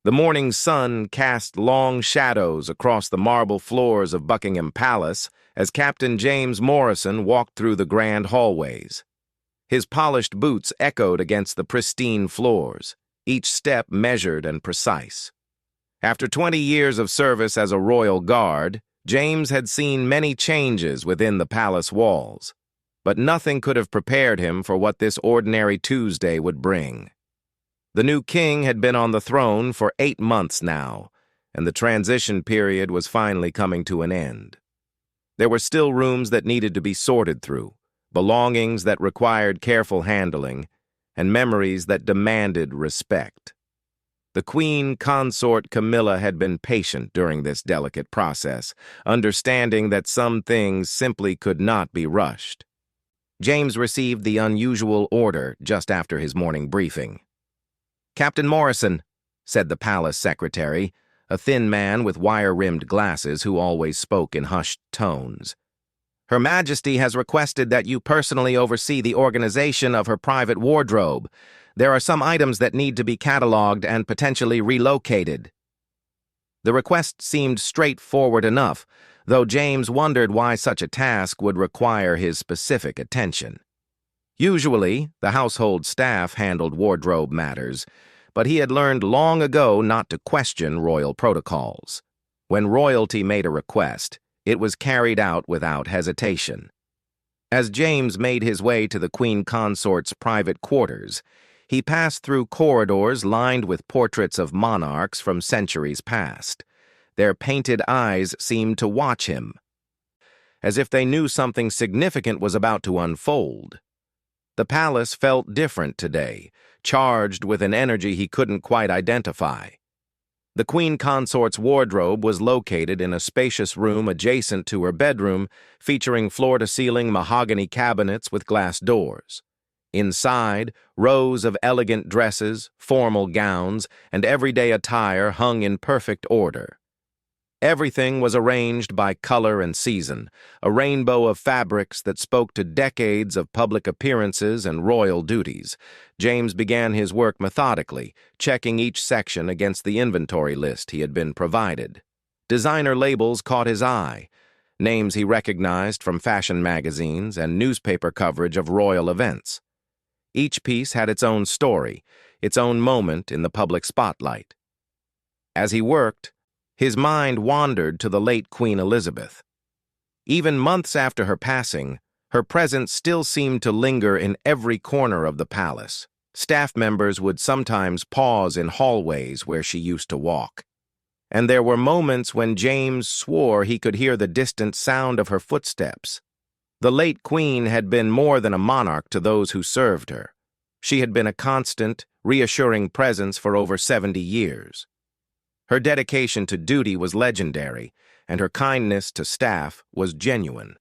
The morning sun cast long shadows across the marble floors of Buckingham Palace as Captain James Morrison walked through the grand hallways. His polished boots echoed against the pristine floors, each step measured and precise. After 20 years of service as a royal guard, James had seen many changes within the palace walls, but nothing could have prepared him for what this ordinary Tuesday would bring. The new king had been on the throne for 8 months now, and the transition period was finally coming to an end. There were still rooms that needed to be sorted through, belongings that required careful handling, and memories that demanded respect. The queen consort Camilla had been patient during this delicate process, understanding that some things simply could not be rushed. James received the unusual order just after his morning briefing. "Captain Morrison," said the palace secretary, a thin man with wire-rimmed glasses who always spoke in hushed tones. "Her Majesty has requested that you personally oversee the organization of her private wardrobe. There are some items that need to be catalogued and potentially relocated." The request seemed straightforward enough, though James wondered why such a task would require his specific attention. Usually, the household staff handled wardrobe matters, but he had learned long ago not to question royal protocols. When royalty made a request, it was carried out without hesitation. As James made his way to the queen consort's private quarters, he passed through corridors lined with portraits of monarchs from centuries past. Their painted eyes seemed to watch him, as if they knew something significant was about to unfold. The palace felt different today, charged with an energy he couldn't quite identify. The queen consort's wardrobe was located in a spacious room adjacent to her bedroom, featuring floor-to-ceiling mahogany cabinets with glass doors. Inside, rows of elegant dresses, formal gowns, and everyday attire hung in perfect order. Everything was arranged by color and season, a rainbow of fabrics that spoke to decades of public appearances and royal duties. James began his work methodically, checking each section against the inventory list he had been provided. Designer labels caught his eye, names he recognized from fashion magazines and newspaper coverage of royal events. Each piece had its own story, its own moment in the public spotlight. As he worked, his mind wandered to the late Queen Elizabeth. Even months after her passing, her presence still seemed to linger in every corner of the palace. Staff members would sometimes pause in hallways where she used to walk. And there were moments when James swore he could hear the distant sound of her footsteps. The late queen had been more than a monarch to those who served her. She had been a constant, reassuring presence for over 70 years. Her dedication to duty was legendary, and her kindness to staff was genuine.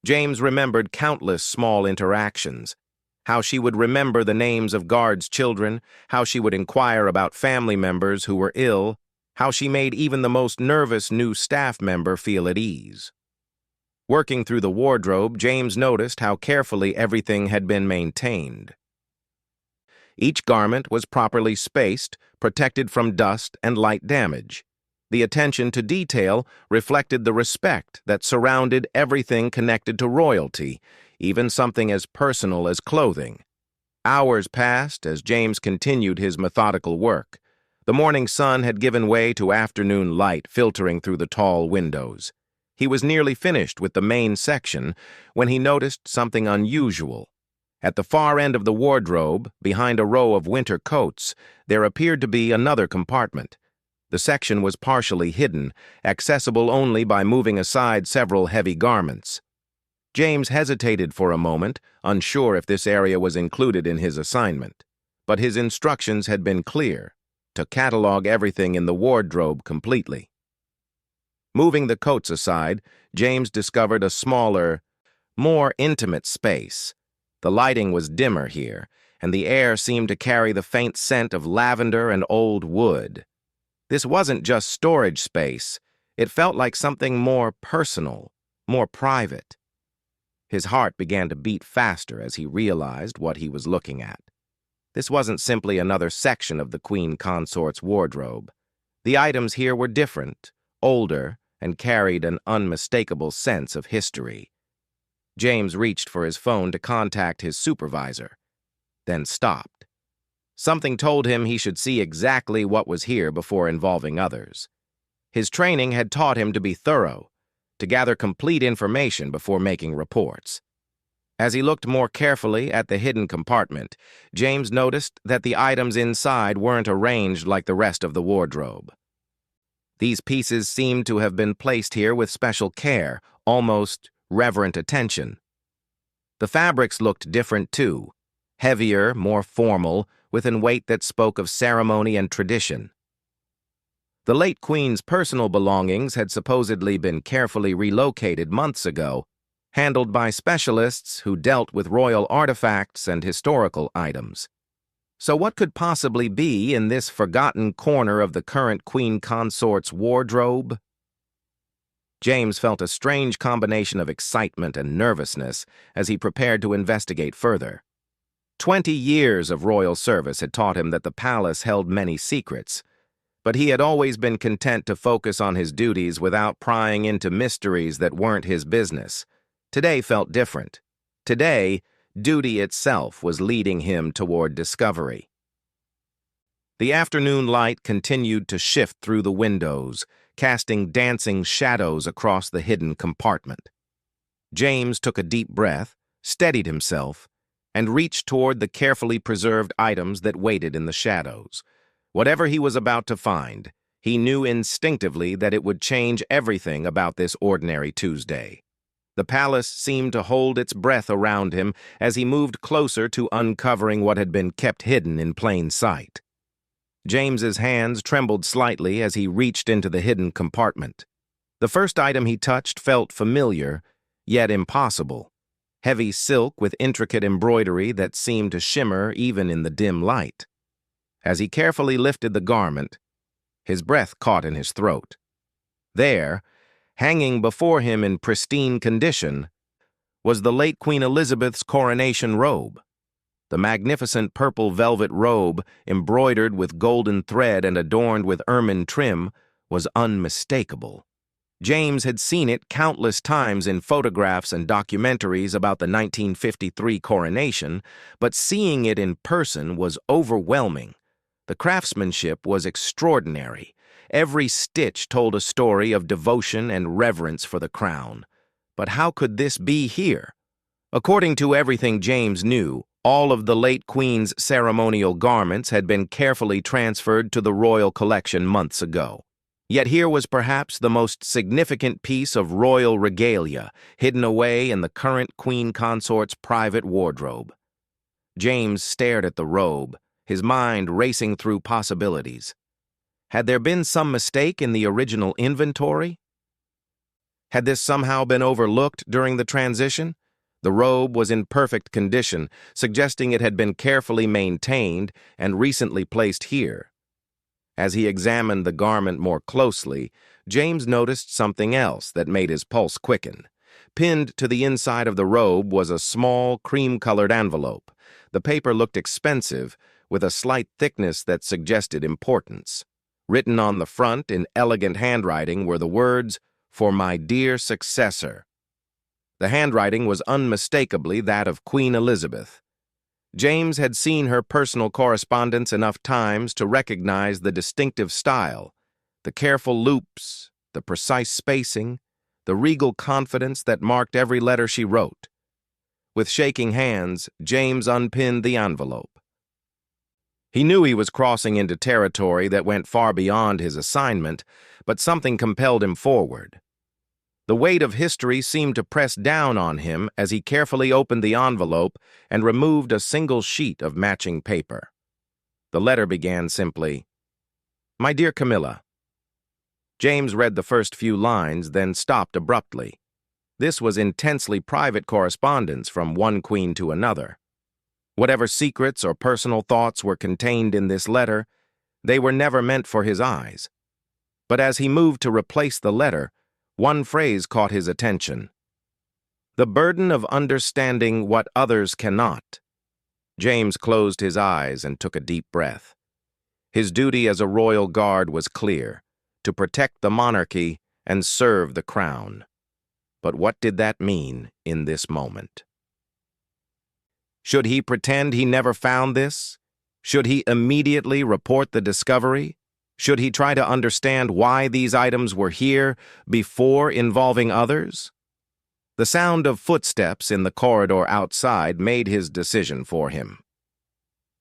James remembered countless small interactions, how she would remember the names of guards' children, how she would inquire about family members who were ill, how she made even the most nervous new staff member feel at ease. Working through the wardrobe, James noticed how carefully everything had been maintained. Each garment was properly spaced, protected from dust and light damage. The attention to detail reflected the respect that surrounded everything connected to royalty, even something as personal as clothing. Hours passed as James continued his methodical work. The morning sun had given way to afternoon light filtering through the tall windows. He was nearly finished with the main section when he noticed something unusual. At the far end of the wardrobe, behind a row of winter coats, there appeared to be another compartment. The section was partially hidden, accessible only by moving aside several heavy garments. James hesitated for a moment, unsure if this area was included in his assignment. But his instructions had been clear, to catalog everything in the wardrobe completely. Moving the coats aside, James discovered a smaller, more intimate space. The lighting was dimmer here, and the air seemed to carry the faint scent of lavender and old wood. This wasn't just storage space. It felt like something more personal, more private. His heart began to beat faster as he realized what he was looking at. This wasn't simply another section of the Queen Consort's wardrobe. The items here were different, older, and carried an unmistakable sense of history. James reached for his phone to contact his supervisor, then stopped. Something told him he should see exactly what was here before involving others. His training had taught him to be thorough, to gather complete information before making reports. As he looked more carefully at the hidden compartment, James noticed that the items inside weren't arranged like the rest of the wardrobe. These pieces seemed to have been placed here with special care, almost reverent attention. The fabrics looked different too, heavier, more formal, with a weight that spoke of ceremony and tradition. The late Queen's personal belongings had supposedly been carefully relocated months ago, handled by specialists who dealt with royal artifacts and historical items. So what could possibly be in this forgotten corner of the current Queen Consort's wardrobe? James felt a strange combination of excitement and nervousness as he prepared to investigate further. 20 years of royal service had taught him that the palace held many secrets, but he had always been content to focus on his duties without prying into mysteries that weren't his business. Today felt different. Today, duty itself was leading him toward discovery. The afternoon light continued to shift through the windows, casting dancing shadows across the hidden compartment. James took a deep breath, steadied himself, and reached toward the carefully preserved items that waited in the shadows. Whatever he was about to find, he knew instinctively that it would change everything about this ordinary Tuesday. The palace seemed to hold its breath around him as he moved closer to uncovering what had been kept hidden in plain sight. James's hands trembled slightly as he reached into the hidden compartment. The first item he touched felt familiar, yet impossible. Heavy silk with intricate embroidery that seemed to shimmer even in the dim light. As he carefully lifted the garment, his breath caught in his throat. There, hanging before him in pristine condition, was the late Queen Elizabeth's Coronation Robe. The magnificent purple velvet robe, embroidered with golden thread and adorned with ermine trim, was unmistakable. James had seen it countless times in photographs and documentaries about the 1953 coronation, but seeing it in person was overwhelming. The craftsmanship was extraordinary. Every stitch told a story of devotion and reverence for the crown. But how could this be here? According to everything James knew, all of the late Queen's ceremonial garments had been carefully transferred to the royal collection months ago. Yet here was perhaps the most significant piece of royal regalia, hidden away in the current Queen Consort's private wardrobe. James stared at the robe, his mind racing through possibilities. Had there been some mistake in the original inventory? Had this somehow been overlooked during the transition? The robe was in perfect condition, suggesting it had been carefully maintained and recently placed here. As he examined the garment more closely, James noticed something else that made his pulse quicken. Pinned to the inside of the robe was a small, cream-colored envelope. The paper looked expensive, with a slight thickness that suggested importance. Written on the front in elegant handwriting were the words, "For my dear successor." The handwriting was unmistakably that of Queen Elizabeth. James had seen her personal correspondence enough times to recognize the distinctive style, the careful loops, the precise spacing, the regal confidence that marked every letter she wrote. With shaking hands, James unpinned the envelope. He knew he was crossing into territory that went far beyond his assignment, but something compelled him forward. The weight of history seemed to press down on him as he carefully opened the envelope and removed a single sheet of matching paper. The letter began simply, "My dear Camilla." James read the first few lines, then stopped abruptly. This was intensely private correspondence from one queen to another. Whatever secrets or personal thoughts were contained in this letter, they were never meant for his eyes. But as he moved to replace the letter, one phrase caught his attention. "The burden of understanding what others cannot." James closed his eyes and took a deep breath. His duty as a royal guard was clear: to protect the monarchy and serve the crown. But what did that mean in this moment? Should he pretend he never found this? Should he immediately report the discovery? Should he try to understand why these items were here before involving others? The sound of footsteps in the corridor outside made his decision for him.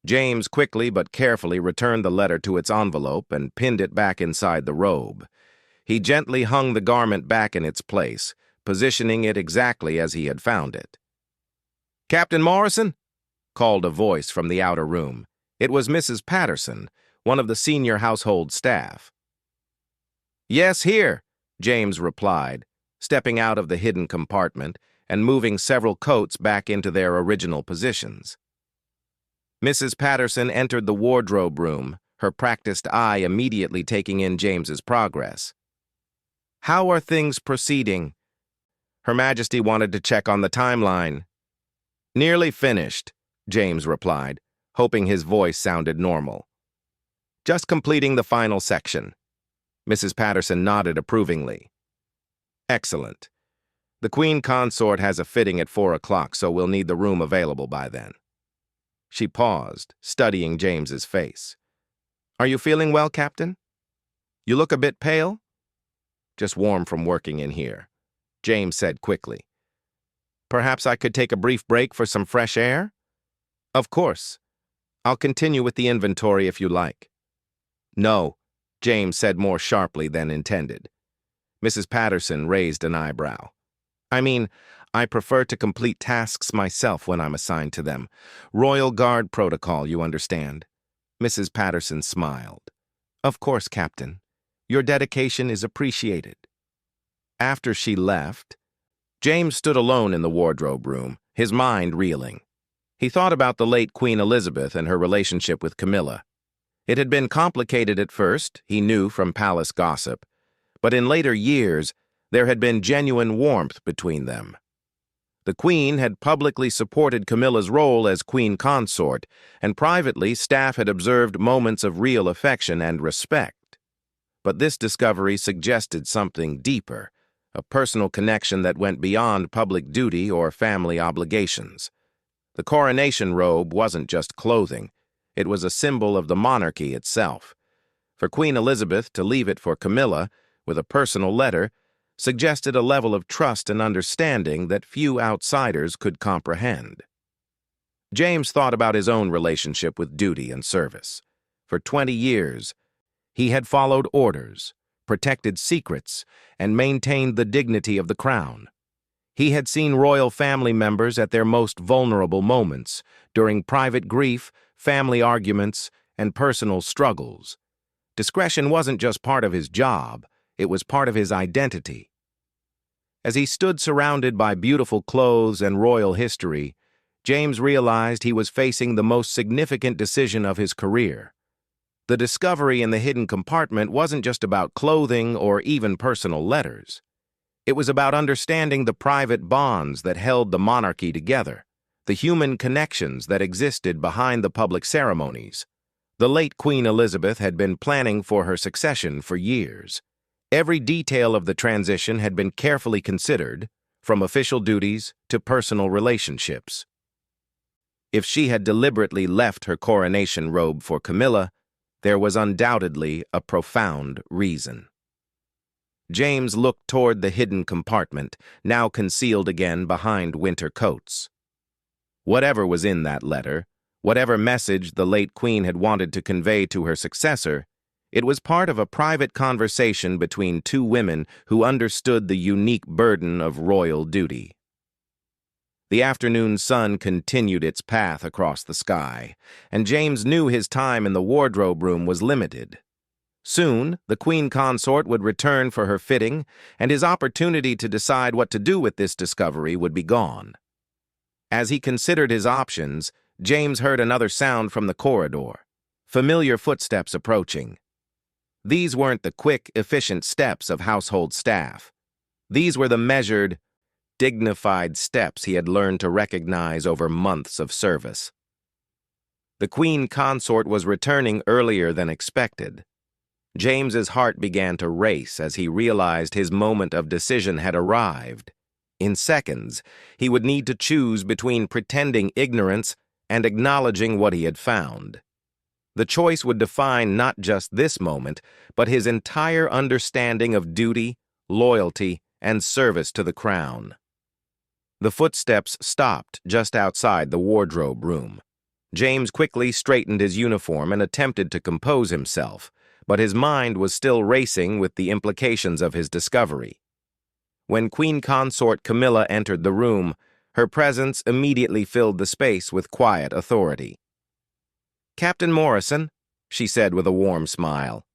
James quickly but carefully returned the letter to its envelope and pinned it back inside the robe. He gently hung the garment back in its place, positioning it exactly as he had found it. "Captain Morrison?" called a voice from the outer room. It was Mrs. Patterson, one of the senior household staff. "Yes, here," James replied, stepping out of the hidden compartment and moving several coats back into their original positions. Mrs. Patterson entered the wardrobe room, her practiced eye immediately taking in James's progress. "How are things proceeding?" Her Majesty wanted to check on the timeline. "Nearly finished," James replied, hoping his voice sounded normal. "Just completing the final section." Mrs. Patterson nodded approvingly. "Excellent. The Queen Consort has a fitting at 4 o'clock, so we'll need the room available by then." She paused, studying James's face. "Are you feeling well, Captain? You look a bit pale?" "Just warm from working in here," James said quickly. "Perhaps I could take a brief break for some fresh air?" "Of course. I'll continue with the inventory if you like." "No," James said more sharply than intended. Mrs. Patterson raised an eyebrow. I prefer to complete tasks myself when I'm assigned to them. Royal Guard protocol, you understand." Mrs. Patterson smiled. "Of course, Captain. Your dedication is appreciated." After she left, James stood alone in the wardrobe room, his mind reeling. He thought about the late Queen Elizabeth and her relationship with Camilla. It had been complicated at first, he knew from palace gossip, but in later years, there had been genuine warmth between them. The Queen had publicly supported Camilla's role as Queen Consort, and privately, staff had observed moments of real affection and respect. But this discovery suggested something deeper, a personal connection that went beyond public duty or family obligations. The Coronation Robe wasn't just clothing. It was a symbol of the monarchy itself. For Queen Elizabeth to leave it for Camilla, with a personal letter, suggested a level of trust and understanding that few outsiders could comprehend. James thought about his own relationship with duty and service. For 20 years, he had followed orders, protected secrets, and maintained the dignity of the crown. He had seen royal family members at their most vulnerable moments, during private grief, family arguments, and personal struggles. Discretion wasn't just part of his job, it was part of his identity. As he stood surrounded by beautiful clothes and royal history, James realized he was facing the most significant decision of his career. The discovery in the hidden compartment wasn't just about clothing or even personal letters. It was about understanding the private bonds that held the monarchy together, the human connections that existed behind the public ceremonies. The late Queen Elizabeth had been planning for her succession for years. Every detail of the transition had been carefully considered, from official duties to personal relationships. If she had deliberately left her coronation robe for Camilla, there was undoubtedly a profound reason. James looked toward the hidden compartment, now concealed again behind winter coats. Whatever was in that letter, whatever message the late Queen had wanted to convey to her successor, it was part of a private conversation between two women who understood the unique burden of royal duty. The afternoon sun continued its path across the sky, and James knew his time in the wardrobe room was limited. Soon, the Queen Consort would return for her fitting, and his opportunity to decide what to do with this discovery would be gone. As he considered his options, James heard another sound from the corridor, familiar footsteps approaching. These weren't the quick, efficient steps of household staff. These were the measured, dignified steps he had learned to recognize over months of service. The queen consort was returning earlier than expected. James's heart began to race as he realized his moment of decision had arrived. In seconds, he would need to choose between pretending ignorance and acknowledging what he had found. The choice would define not just this moment, but his entire understanding of duty, loyalty, and service to the crown. The footsteps stopped just outside the wardrobe room. James quickly straightened his uniform and attempted to compose himself, but his mind was still racing with the implications of his discovery. When Queen Consort Camilla entered the room, her presence immediately filled the space with quiet authority. "Captain Morrison," she said with a warm smile,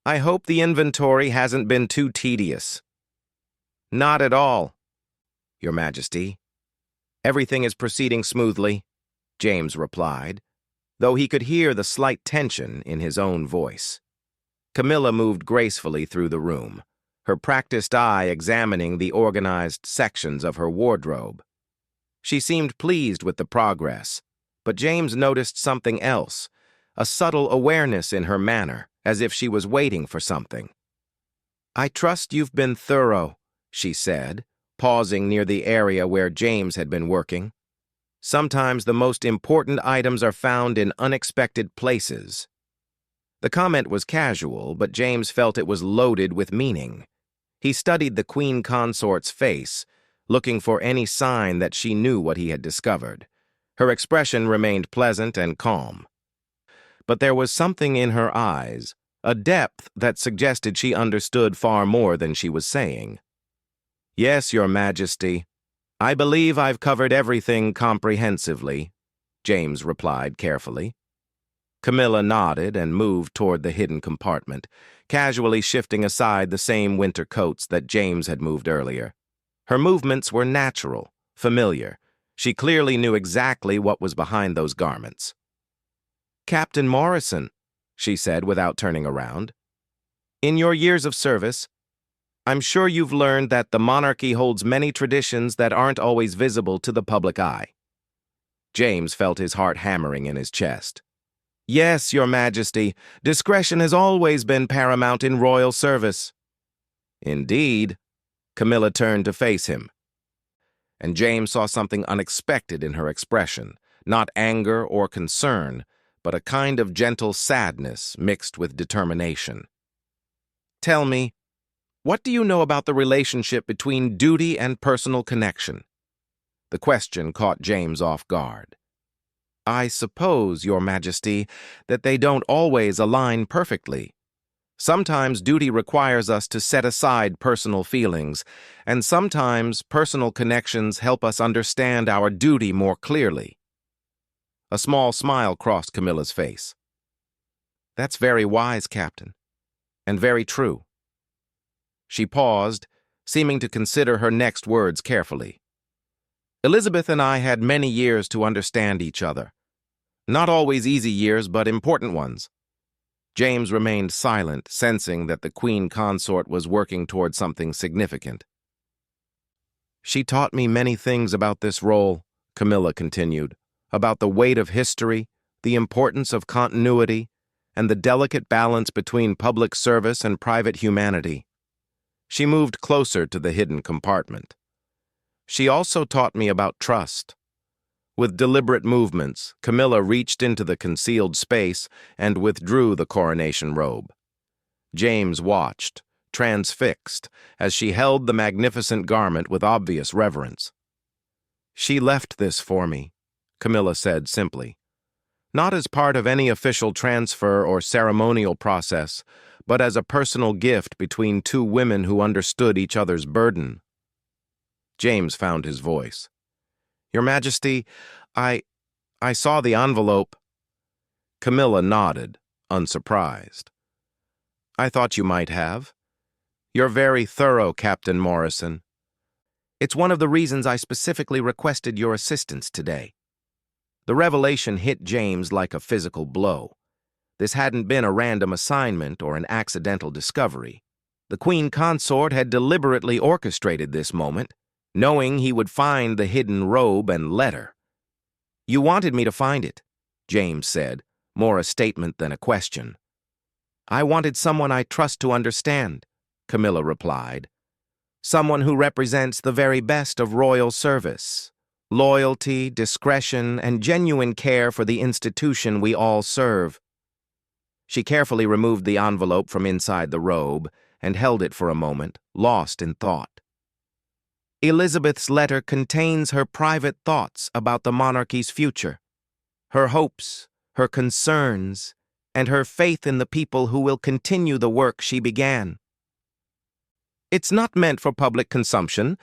"I hope the inventory hasn't been too tedious." "Not at all, Your Majesty. Everything is proceeding smoothly," James replied, though he could hear the slight tension in his own voice. Camilla moved gracefully through the room, her practiced eye examining the organized sections of her wardrobe. She seemed pleased with the progress, but James noticed something else, a subtle awareness in her manner, as if she was waiting for something. "I trust you've been thorough," she said, pausing near the area where James had been working. "Sometimes the most important items are found in unexpected places." The comment was casual, but James felt it was loaded with meaning. He studied the queen consort's face, looking for any sign that she knew what he had discovered. Her expression remained pleasant and calm. But there was something in her eyes, a depth that suggested she understood far more than she was saying. "Yes, Your Majesty. I believe I've covered everything comprehensively," James replied carefully. Camilla nodded and moved toward the hidden compartment, casually shifting aside the same winter coats that James had moved earlier. Her movements were natural, familiar. She clearly knew exactly what was behind those garments. "Captain Morrison," she said without turning around, "in your years of service, I'm sure you've learned that the monarchy holds many traditions that aren't always visible to the public eye." James felt his heart hammering in his chest. "Yes, Your Majesty, discretion has always been paramount in royal service." "Indeed." Camilla turned to face him, and James saw something unexpected in her expression, not anger or concern, but a kind of gentle sadness mixed with determination. "Tell me, what do you know about the relationship between duty and personal connection?" The question caught James off guard. "I suppose, Your Majesty, that they don't always align perfectly. Sometimes duty requires us to set aside personal feelings, and sometimes personal connections help us understand our duty more clearly." A small smile crossed Camilla's face. "That's very wise, Captain, and very true." She paused, seeming to consider her next words carefully. "Elizabeth and I had many years to understand each other. Not always easy years, but important ones." James remained silent, sensing that the queen consort was working toward something significant. "She taught me many things about this role," Camilla continued, "about the weight of history, the importance of continuity, and the delicate balance between public service and private humanity." She moved closer to the hidden compartment. "She also taught me about trust." With deliberate movements, Camilla reached into the concealed space and withdrew the coronation robe. James watched, transfixed, as she held the magnificent garment with obvious reverence. "She left this for me," Camilla said simply. "Not as part of any official transfer or ceremonial process, but as a personal gift between two women who understood each other's burden." James found his voice. "Your Majesty, I saw the envelope." Camilla nodded, unsurprised. "I thought you might have. You're very thorough, Captain Morrison. It's one of the reasons I specifically requested your assistance today." The revelation hit James like a physical blow. This hadn't been a random assignment or an accidental discovery. The queen consort had deliberately orchestrated this moment, knowing he would find the hidden robe and letter. "You wanted me to find it," James said, more a statement than a question. "I wanted someone I trust to understand," Camilla replied. "Someone who represents the very best of royal service. Loyalty, discretion, and genuine care for the institution we all serve." She carefully removed the envelope from inside the robe and held it for a moment, lost in thought. Elizabeth's letter contains her private thoughts about the monarchy's future, her hopes, her concerns, and her faith in the people who will continue the work she began. It's not meant for public consumption,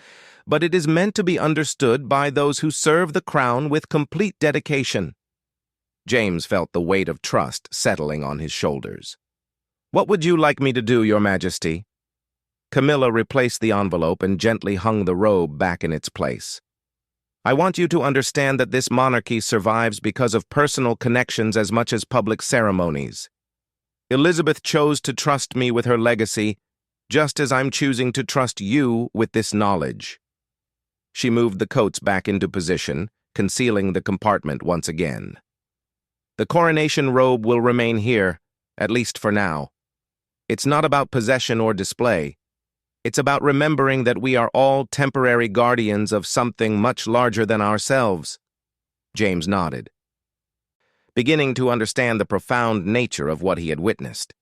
but it is meant to be understood by those who serve the crown with complete dedication. James felt the weight of trust settling on his shoulders. "What would you like me to do, Your Majesty?" Camilla replaced the envelope and gently hung the robe back in its place. "I want you to understand that this monarchy survives because of personal connections as much as public ceremonies. Elizabeth chose to trust me with her legacy, just as I'm choosing to trust you with this knowledge." She moved the coats back into position, concealing the compartment once again. "The coronation robe will remain here, at least for now. It's not about possession or display. It's about remembering that we are all temporary guardians of something much larger than ourselves." James nodded, beginning to understand the profound nature of what he had witnessed.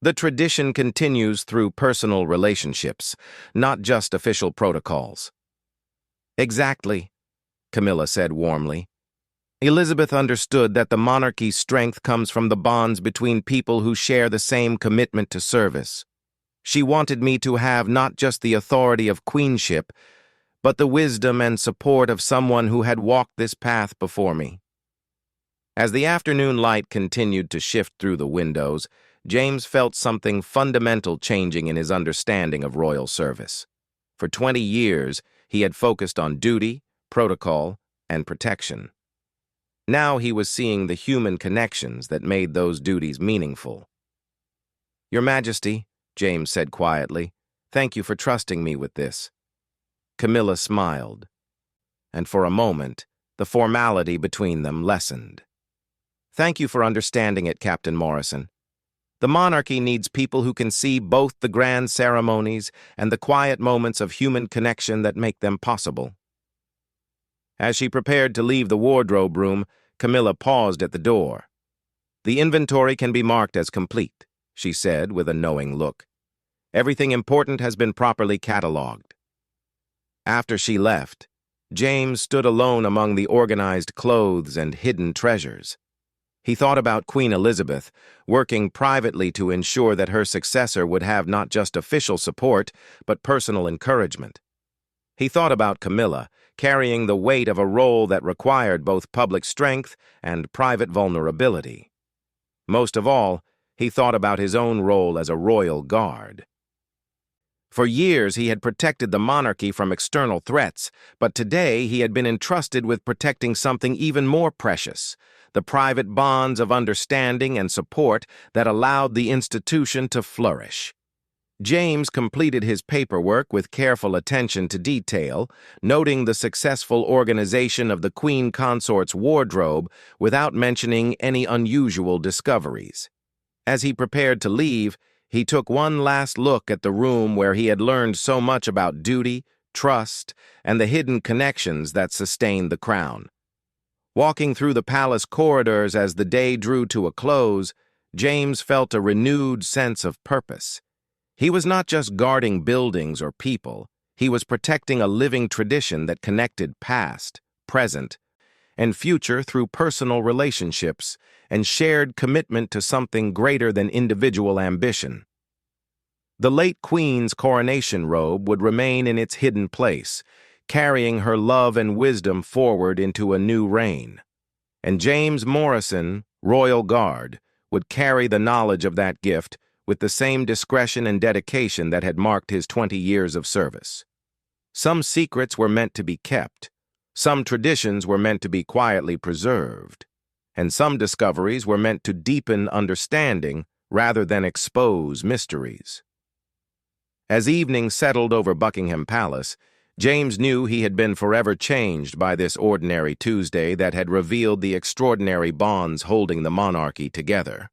The tradition continues through personal relationships, not just official protocols. "Exactly," Camilla said warmly. "Elizabeth understood that the monarchy's strength comes from the bonds between people who share the same commitment to service. She wanted me to have not just the authority of queenship, but the wisdom and support of someone who had walked this path before me." As the afternoon light continued to shift through the windows, James felt something fundamental changing in his understanding of royal service. For 20 years, he had focused on duty, protocol, and protection. Now he was seeing the human connections that made those duties meaningful. "Your Majesty," James said quietly, "thank you for trusting me with this." Camilla smiled, and for a moment, the formality between them lessened. "Thank you for understanding it, Captain Morrison. The monarchy needs people who can see both the grand ceremonies and the quiet moments of human connection that make them possible." As she prepared to leave the wardrobe room, Camilla paused at the door. "The inventory can be marked as complete," she said with a knowing look. "Everything important has been properly catalogued." After she left, James stood alone among the organized clothes and hidden treasures. He thought about Queen Elizabeth, working privately to ensure that her successor would have not just official support, but personal encouragement. He thought about Camilla, carrying the weight of a role that required both public strength and private vulnerability. Most of all, he thought about his own role as a royal guard. For years, he had protected the monarchy from external threats, but today he had been entrusted with protecting something even more precious: the private bonds of understanding and support that allowed the institution to flourish. James completed his paperwork with careful attention to detail, noting the successful organization of the Queen Consort's wardrobe without mentioning any unusual discoveries. As he prepared to leave, he took one last look at the room where he had learned so much about duty, trust, and the hidden connections that sustained the crown. Walking through the palace corridors as the day drew to a close, James felt a renewed sense of purpose. He was not just guarding buildings or people, he was protecting a living tradition that connected past, present, and future through personal relationships and shared commitment to something greater than individual ambition. The late Queen's coronation robe would remain in its hidden place, carrying her love and wisdom forward into a new reign. And James Morrison, Royal Guard, would carry the knowledge of that gift with the same discretion and dedication that had marked his 20 years of service. Some secrets were meant to be kept, some traditions were meant to be quietly preserved, and some discoveries were meant to deepen understanding rather than expose mysteries. As evening settled over Buckingham Palace, James knew he had been forever changed by this ordinary Tuesday that had revealed the extraordinary bonds holding the monarchy together.